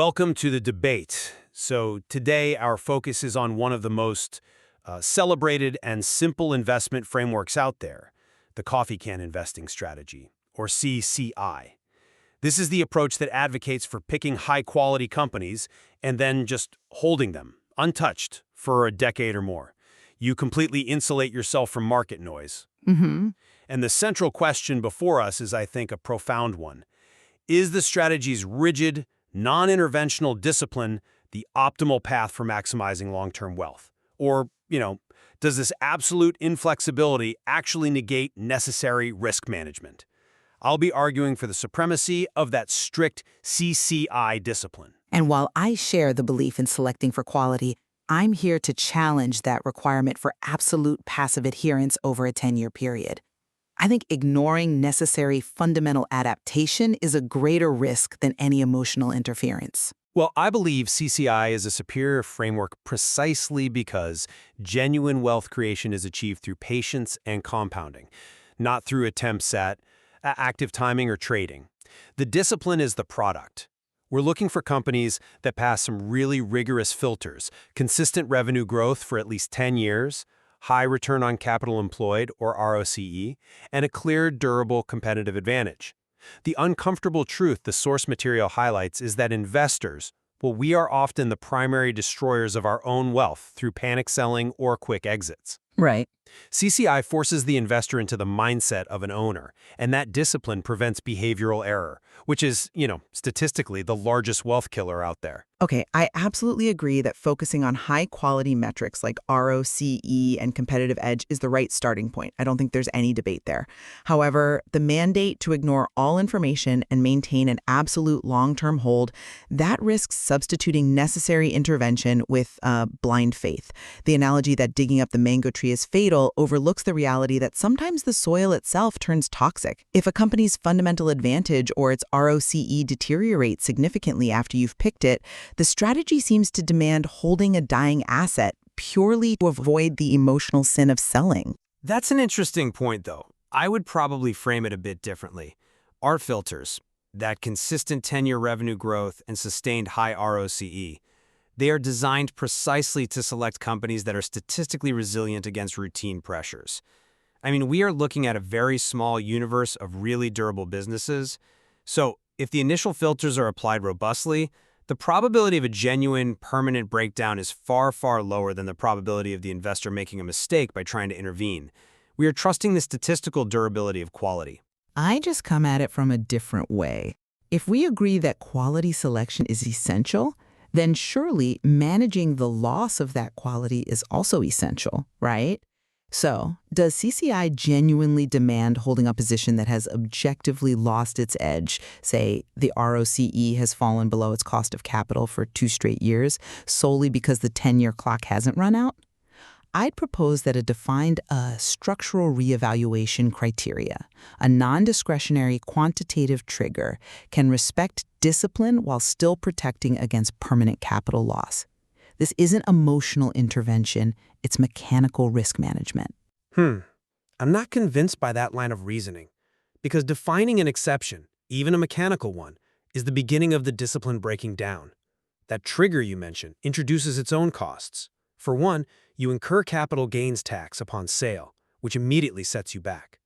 Welcome to the debate. So today our focus is on one of the most celebrated and simple investment frameworks out there, the coffee can investing strategy, or CCI. This is the approach that advocates for picking high-quality companies and then just holding them, untouched, for a decade or more. You completely insulate yourself from market noise. Mm-hmm. And the central question before us is, I think, a profound one. Is the strategy's rigid, non-interventional discipline the optimal path for maximizing long-term wealth? Or, does this absolute inflexibility actually negate necessary risk management? I'll be arguing for the supremacy of that strict CCI discipline. And while I share the belief in selecting for quality, I'm here to challenge that requirement for absolute passive adherence over a 10-year period. I think ignoring necessary fundamental adaptation is a greater risk than any emotional interference. Well, I believe CCI is a superior framework precisely because genuine wealth creation is achieved through patience and compounding, not through attempts at active timing or trading. The discipline is the product. We're looking for companies that pass some really rigorous filters, consistent revenue growth for at least 10 years, high return on capital employed, or ROCE, and a clear, durable competitive advantage. The uncomfortable truth the source material highlights is that investors, we are often the primary destroyers of our own wealth through panic selling or quick exits. Right. CCI forces the investor into the mindset of an owner, and that discipline prevents behavioral error, which is, statistically the largest wealth killer out there. Okay, I absolutely agree that focusing on high-quality metrics like ROCE and competitive edge is the right starting point. I don't think there's any debate there. However, the mandate to ignore all information and maintain an absolute long-term hold, that risks substituting necessary intervention with blind faith. The analogy that digging up the mango tree is fatal overlooks the reality that sometimes the soil itself turns toxic. If a company's fundamental advantage or its ROCE deteriorates significantly after you've picked it, the strategy seems to demand holding a dying asset purely to avoid the emotional sin of selling. That's an interesting point, though. I would probably frame it a bit differently. Our filters, that consistent 10-year revenue growth and sustained high ROCE, they are designed precisely to select companies that are statistically resilient against routine pressures. I mean, we are looking at a very small universe of really durable businesses. So if the initial filters are applied robustly, the probability of a genuine, permanent breakdown is far, far lower than the probability of the investor making a mistake by trying to intervene. We are trusting the statistical durability of quality. I just come at it from a different way. If we agree that quality selection is essential, then surely managing the loss of that quality is also essential, right? So, does CCI genuinely demand holding a position that has objectively lost its edge, say the ROCE has fallen below its cost of capital for 2 straight years, solely because the 10-year clock hasn't run out? I'd propose that a defined structural reevaluation criteria, a non-discretionary quantitative trigger, can respect discipline while still protecting against permanent capital loss. This isn't emotional intervention, it's mechanical risk management. I'm not convinced by that line of reasoning, because defining an exception, even a mechanical one, is the beginning of the discipline breaking down. That trigger you mentioned introduces its own costs. For one, you incur capital gains tax upon sale, which immediately sets you back.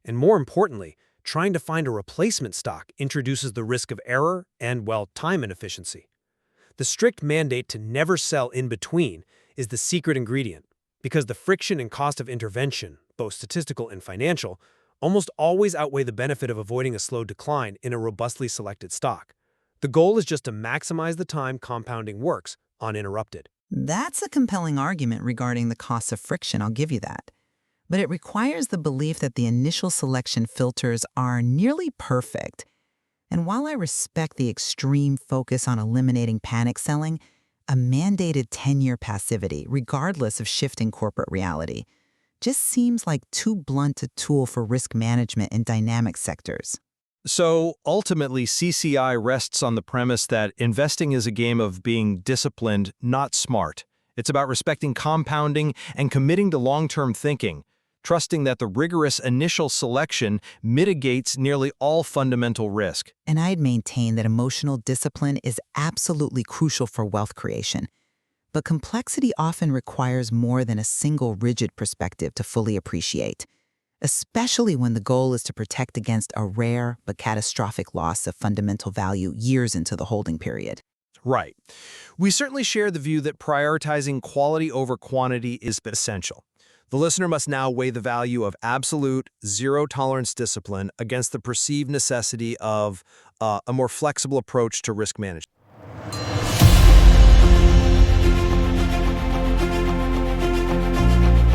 And more importantly, trying to find a replacement stock introduces the risk of error and, time inefficiency. The strict mandate to never sell in between is the secret ingredient, because the friction and cost of intervention, both statistical and financial, almost always outweigh the benefit of avoiding a slow decline in a robustly selected stock. The goal is just to maximize the time compounding works uninterrupted. That's a compelling argument regarding the cost of friction, I'll give you that. But it requires the belief that the initial selection filters are nearly perfect. And while I respect the extreme focus on eliminating panic selling, a mandated 10-year passivity, regardless of shifting corporate reality, just seems like too blunt a tool for risk management in dynamic sectors. So ultimately, CCI rests on the premise that investing is a game of being disciplined, not smart. It's about respecting compounding and committing to long-term thinking, trusting that the rigorous initial selection mitigates nearly all fundamental risk. And I'd maintain that emotional discipline is absolutely crucial for wealth creation. But complexity often requires more than a single rigid perspective to fully appreciate, especially when the goal is to protect against a rare but catastrophic loss of fundamental value years into the holding period. Right. We certainly share the view that prioritizing quality over quantity is essential. The listener must now weigh the value of absolute, zero-tolerance discipline against the perceived necessity of a more flexible approach to risk management.